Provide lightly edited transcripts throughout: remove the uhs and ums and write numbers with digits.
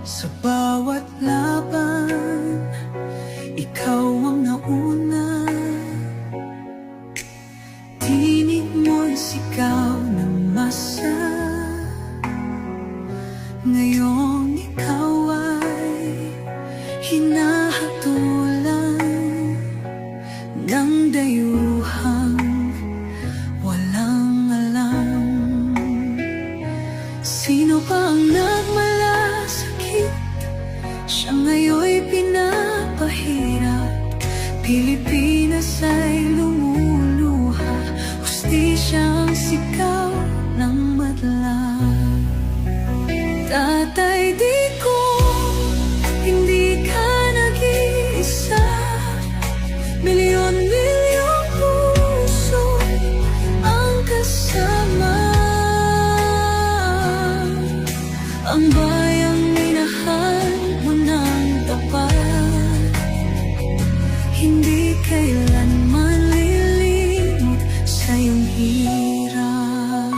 Sa bawat laban, ikaw ang nauna. Tinig mo'y sigaw ng masa. Ngayong ikaw ay hinahatulan ng dayuhang walang alam. Sino pa ang nagmalasakit? Siya ngayon'y pinapahirap. Pilipinas ay lumuluha. Hustisyang sigaw ng madla. Tatay Digong, hindi ka nag-iisa. Milyon-milyong puso ang kasama. Ang bayang minahal mo ng tapat, hindi kailanman lilimot sa iyong hirap.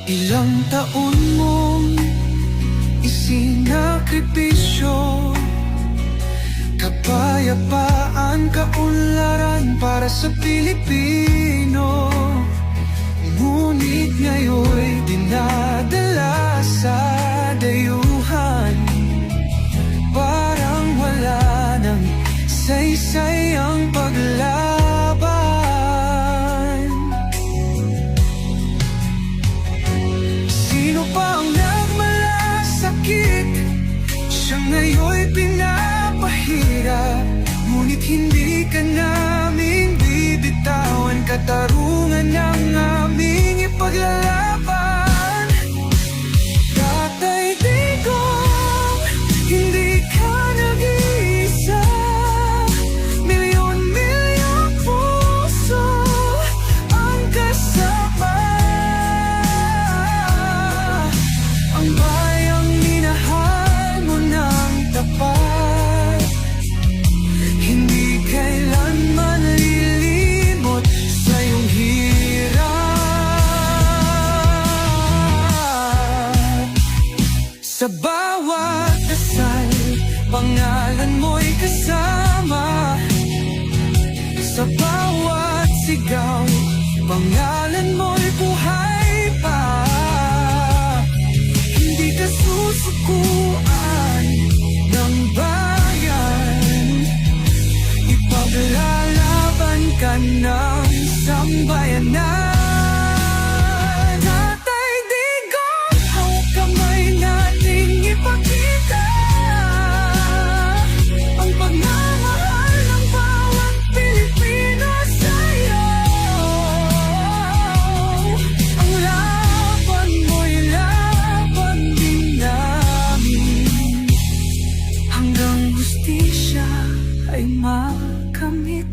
Ilang taon mong isinakripisyo, kapayapaan, kaunlaran para sa Pilipino. Ngunit ngayon'y dinadala sa dayuhan. Parang wala nang saysay ang paglaban. Sino pa ang nagmalasakit? Siya ngayon'y pinapahirap. Ngunit hindi ka namin bibitawan. Katarungan ng aming ipaglalaban. Tatay Digong, hindi ka nag-iisa. Milyon-milyong puso ang kasama. Ang bayang minahal mo ng tapat, hindi kailanman lilimot sa iyong hirap. Sa bawat dasal, pangalan mo'y kasama. Sa bawat sigaw, pangalan mo'y buhay pa. Hindi ka susukuan ng bayan. Ipaglalaban ka ng sambayanan. Tatay Digong, hawak kamay nating ipakita ang pagmamahal ng bawat Pilipino sa'yo. Ang laban mo'y laban din namin, hanggang hustisya ay makamit